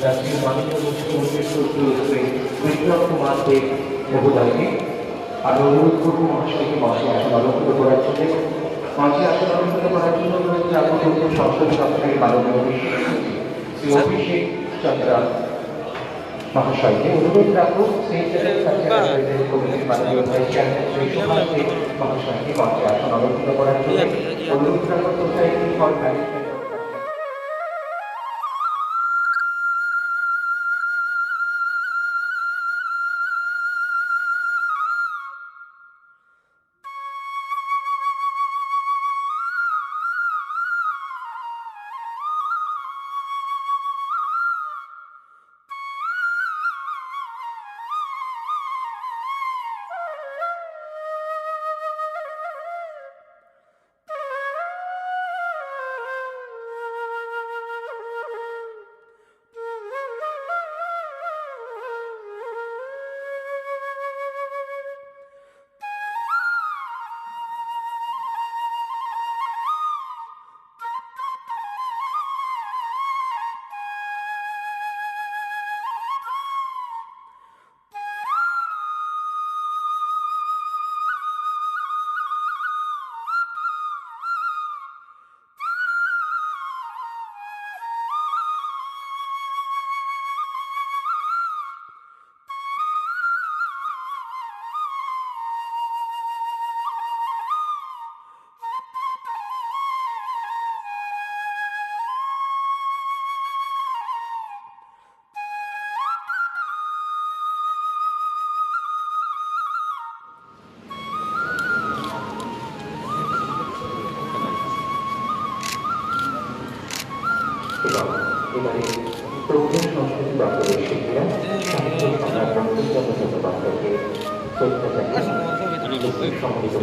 জাতীয় মাননীয় মুখ্যমন্ত্রী বিপ্লব কুমার দেব মহোদয়কে আর অনুরোধ করব মহাশয়কে মঞ্চে আসন অলঙ্কৃত করার জন্য। মঞ্চে আসন অলঙ্কৃত করার জন্য অনুরোধ রাখবো সংসদ সরকারের মাননীয় শ্রী অভিষেক চন্দ্র মহাশয়কে। অনুরোধ রাখবো কমিটির মাননীয় ভাইস চেয়ারম্যান শ্রী সুভাষ দেব মহাশয়কে মঞ্চে আসন অলঙ্কৃত করার জন্য। অনুরোধ রাখবো সোসাইটি ফর ম্যানেজমেন্ট। এবারে প্রবীণ সংস্কৃতি দপ্তরের শিল্পীরা সাহিত্য সম্রাট বঙ্কিমচন্দ্র চট্টোপাধ্যায়কে শ্রদ্ধা জানিয়ে সম্মিলিত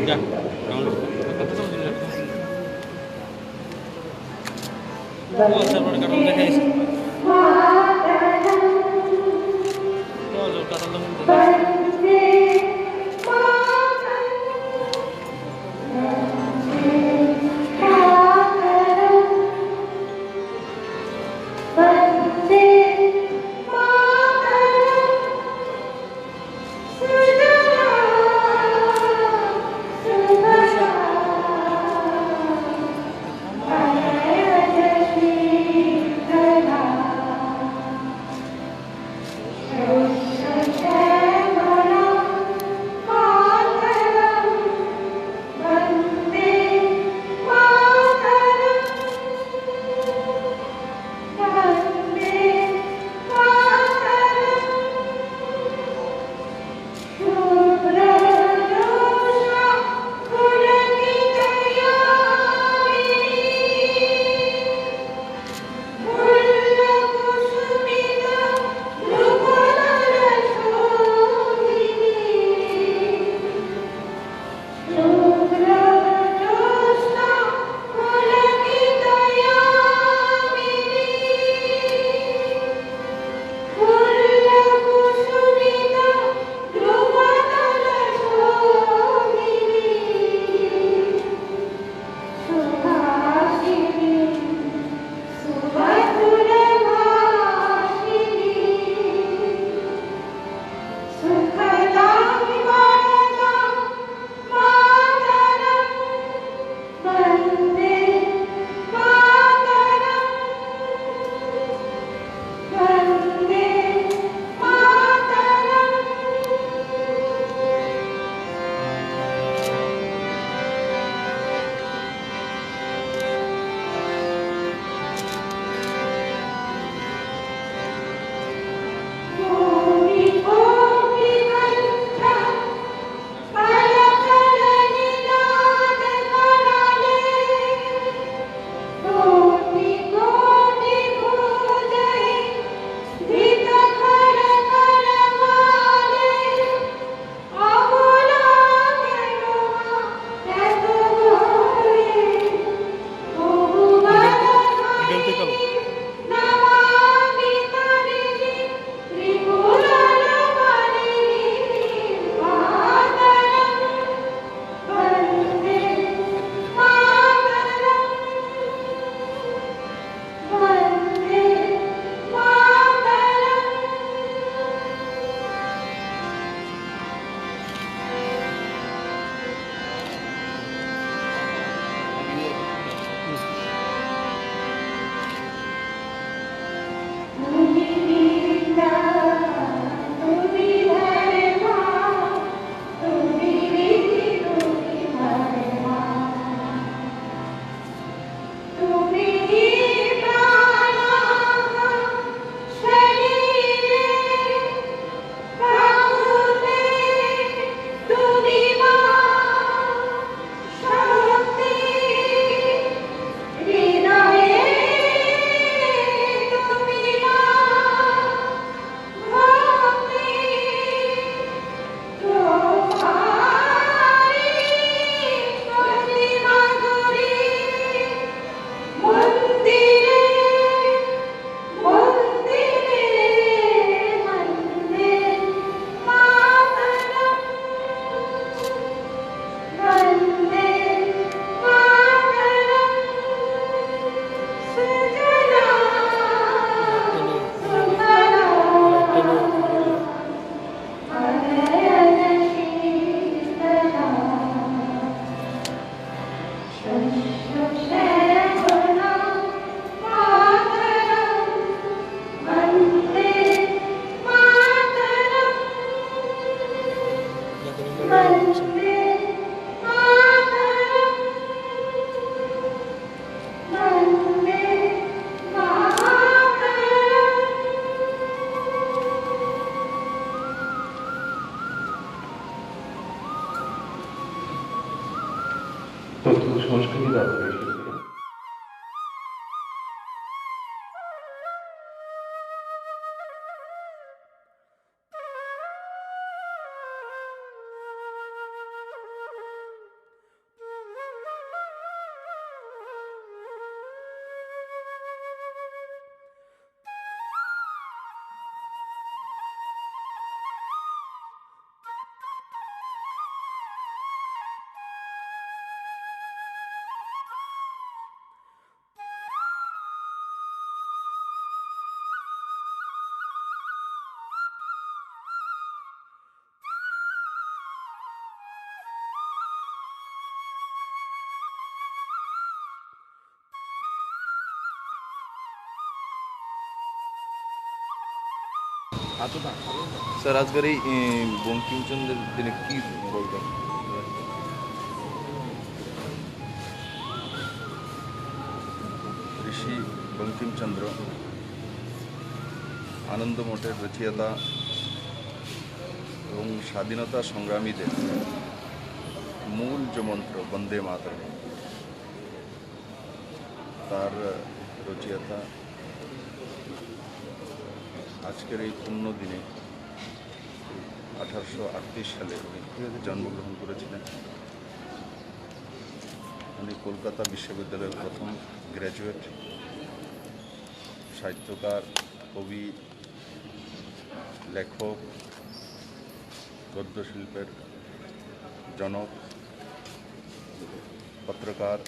Yeah. দপ্তরে এসেছিলেন। স্যার আজকের এই বঙ্কিমচন্দ্রের দিনে কি বলবেন? ঋষি বঙ্কিমচন্দ্র আনন্দ মঠের রচয়িতা এবং স্বাধীনতা সংগ্রামীদের মূল যে মন্ত্র বন্দে মাতরম, তার রচয়িতা আজকের এই পূর্ণ দিনে 1838 সালে উনি জন্মগ্রহণ করেছিলেন। উনি কলকাতা বিশ্ববিদ্যালয়ের প্রথম গ্র্যাজুয়েট, সাহিত্যকার, কবি, লেখক, গদ্যশিল্পের জনক, পত্রকার,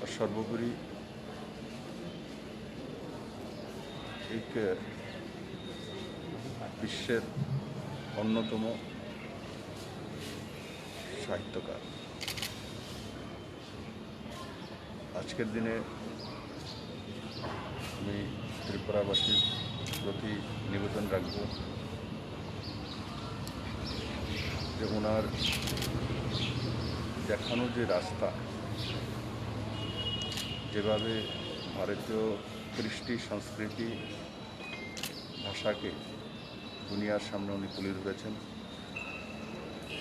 আর সর্বোপরি এক বিশ্বের অন্যতম সাহিত্যকার। আজকের দিনে আমি ত্রিপুরাবাসীর প্রতি নিবেদন রাখব যে ওনার দেখানো যে রাস্তা, যেভাবে ভারতীয় কৃষ্টি, সংস্কৃতি, ভাষাকে দুনিয়ার সামনে উনি তুলে ধরেছেন,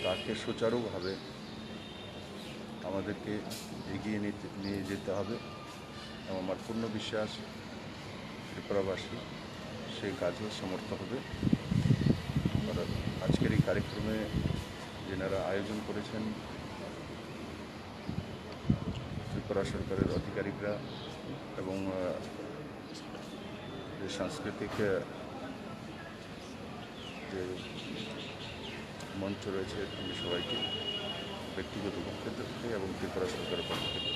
তাকে সুচারুভাবে আমাদেরকে এগিয়ে নিয়ে যেতে হবে এবং আমার পূর্ণ বিশ্বাস ত্রিপুরাবাসী সেই কাজে সমর্থ হবে। আজকের এই কার্যক্রমে যেনারা আয়োজন করেছেন, ত্রিপুরা সরকারের আধিকারিকরা এবং যে সাংস্কৃতিক যে মঞ্চ রয়েছে, আমি সবাইকে ব্যক্তিগত পক্ষ থেকে এবং ত্রিপুরা সরকারের পক্ষ থেকে